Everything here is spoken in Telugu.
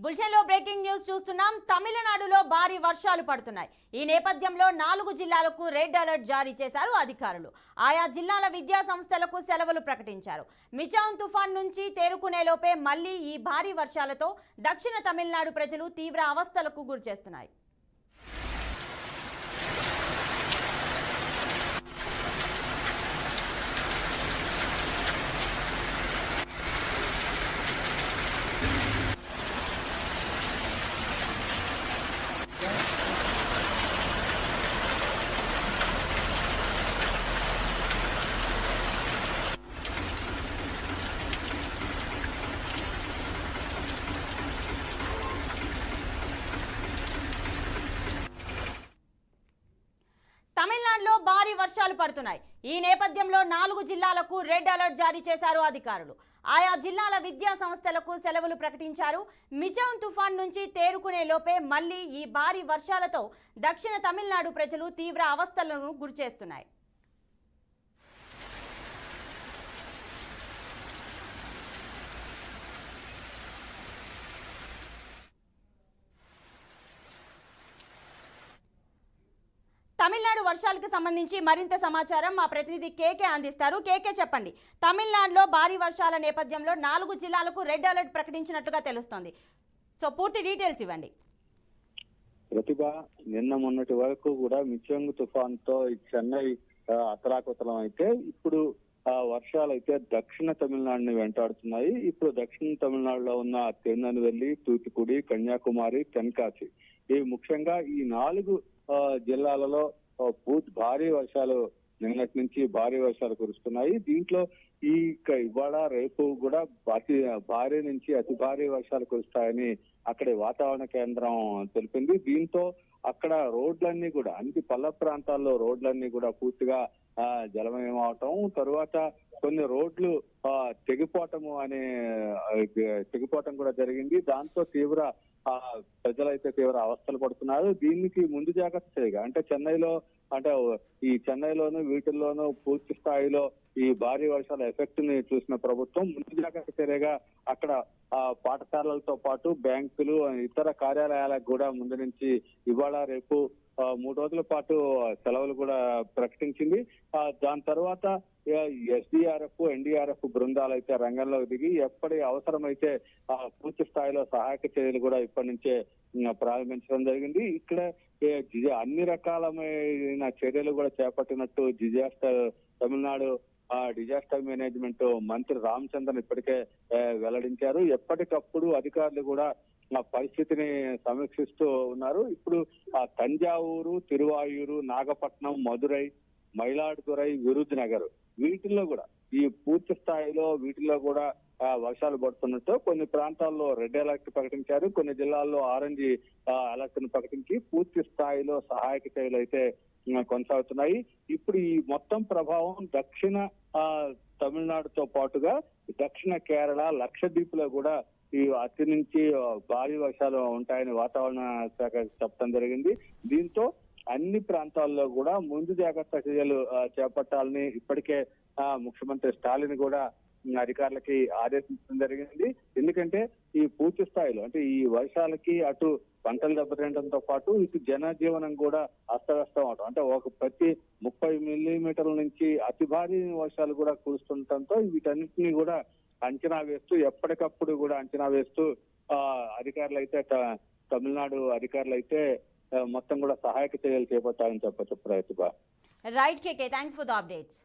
బులెటిన్లో బ్రేకింగ్ న్యూస్ చూస్తున్నాం. తమిళనాడులో భారీ వర్షాలు పడుతున్నాయి. ఈ నేపథ్యంలో 4 జిల్లాలకు రెడ్ అలర్ట్ జారీ చేశారు అధికారులు. ఆయా జిల్లాల విద్యా సంస్థలకు సెలవులు ప్రకటించారు. మిచాంగ్ తుఫాన్ నుంచి తేరుకునేలోపే మళ్లీ ఈ భారీ వర్షాలతో దక్షిణ తమిళనాడు ప్రజలు తీవ్ర అవస్థలకు గురిచేస్తున్నాయి. తమిళనాడులో భారీ వర్షాలు పడుతున్నాయి. ఈ నేపథ్యంలో 4 జిల్లాలకు రెడ్ అలర్ట్ జారీ చేశారు అధికారులు. ఆయా జిల్లాల విద్యా సంస్థలకు సెలవులు ప్రకటించారు. మిచాంగ్ తుఫాన్ నుంచి తేరుకునే లోపే మళ్లీ ఈ భారీ వర్షాలతో దక్షిణ తమిళనాడు ప్రజలు తీవ్ర అవస్థలను గురిచేస్తున్నాయి. తమిళనాడు వర్షాలకు సంబంధించి మరింత సమాచారం మా ప్రతినిధి కేకే అందిస్తారు. కేకే, చెప్పండి. తమిళనాడులో భారీ వర్షాల నేపథ్యంలో 4 జిల్లాలకు రెడ్ అలర్ట్ ప్రకటించినట్లుగా తెలుస్తోంది. సో పూర్తి డీటెయిల్స్ ఇవ్వండి. ప్రతిభ, నిన్న మొన్నటి వరకు కూడా మిచాంగ్ తుఫాన్ తో చెన్నై అతలాకుతలం అయితే ఇప్పుడు వర్షాలు అయితే దక్షిణ తమిళనాడుని వెంటాడుతున్నాయి. ఇప్పుడు దక్షిణ తమిళనాడులో ఉన్న తిరునెల్వేలి, తూతుకుడి, కన్యాకుమారి, తెన్కాసి ఈ ముఖ్యంగా ఈ 4 జిల్లాలలో భారీ వర్షాలు నిన్నటి నుంచి భారీ వర్షాలు కురుస్తున్నాయి. దీంట్లో ఇవాళ రేపు కూడా భారీ నుంచి అతి భారీ వర్షాలు కురుస్తాయని అక్కడి వాతావరణ కేంద్రం తెలిపింది. దీంతో అక్కడ రోడ్లన్నీ కూడా అన్ని పల్ల ప్రాంతాల్లో రోడ్లన్నీ కూడా పూర్తిగా జలమయం అవటం, తరువాత కొన్ని రోడ్లు తెగిపోవటం కూడా జరిగింది. దాంతో ప్రజలైతే తీవ్ర అవస్థలు పడుతున్నారు. దీనికి ముందు జాగ్రత్త చర్యగా అంటే చెన్నైలోను వీటిల్లోనూ పూర్తి స్థాయిలో ఈ భారీ వర్షాల ఎఫెక్ట్ ని చూసిన ప్రభుత్వం ముందు జాగ్రత్త చర్యగా అక్కడ పాఠశాలలతో పాటు బ్యాంకులు, ఇతర కార్యాలయాలకు కూడా ముందు నుంచి ఇవాళ రేపు 3 రోజుల పాటు సెలవులు కూడా ప్రకటించింది. దాని తర్వాత ఎస్డీఆర్ఎఫ్, ఎన్డీఆర్ఎఫ్ బృందాలు అయితే రంగంలోకి దిగి ఎప్పటి అవసరమైతే పూర్తి స్థాయిలో సహాయక చర్యలు కూడా ఇప్పటి నుంచే ప్రారంభించడం జరిగింది. ఇక్కడ అన్ని రకాలమైన చర్యలు కూడా చేపట్టినట్టు తమిళనాడు డిజాస్టర్ మేనేజ్మెంట్ మంత్రి రామచంద్రన్ ఇప్పటికే వెల్లడించారు. ఎప్పటికప్పుడు అధికారులు కూడా పరిస్థితిని సమీక్షిస్తూ ఉన్నారు. ఇప్పుడు తంజావూరు, తిరువాయూరు, నాగపట్నం, మదురై, మైలాడుతురై, విరుద్నగర్ వీటిల్లో కూడా ఈ పూర్తి స్థాయిలో వీటిల్లో కూడా వర్షాలు పడుతున్నట్టు కొన్ని ప్రాంతాల్లో రెడ్ అలర్ట్ ప్రకటించారు. కొన్ని జిల్లాల్లో ఆరెంజ్ అలర్ట్ ను ప్రకటించి పూర్తి స్థాయిలో సహాయక చర్యలు అయితే కొనసాగుతున్నాయి. ఇప్పుడు ఈ మొత్తం ప్రభావం దక్షిణ తమిళనాడుతో పాటుగా దక్షిణ కేరళ, లక్షద్వీప్ లో కూడా ఈ అతి నుంచి భారీ వర్షాలు ఉంటాయని వాతావరణ శాఖ చెప్పడం జరిగింది. దీంతో అన్ని ప్రాంతాల్లో కూడా ముందు జాగ్రత్త చర్యలు చేపట్టాలని ఇప్పటికే ముఖ్యమంత్రి స్టాలిన్ కూడా అధికారులకి ఆదేశించడం జరిగింది. ఎందుకంటే ఈ పూర్తి స్థాయిలో అంటే ఈ వర్షాలకి అటు పంటలు దెబ్బతినడంతో పాటు ఇటు జనజీవనం కూడా అస్తవ్యస్తం అవడం, అంటే ప్రతి 30 మిల్లీమీటర్ల నుంచి అతి భారీ వర్షాలు కూడా కురుస్తుండటంతో వీటన్నిటినీ కూడా అంచనా వేస్తూ ఎప్పటికప్పుడు కూడా అంచనా వేస్తూ అధికారులు అయితే తమిళనాడు అధికారులు అయితే మొత్తం కూడా సహాయక చర్యలు చేపట్టాలని చెప్పచ్చు. Pratibha. Right KK, thanks for the updates.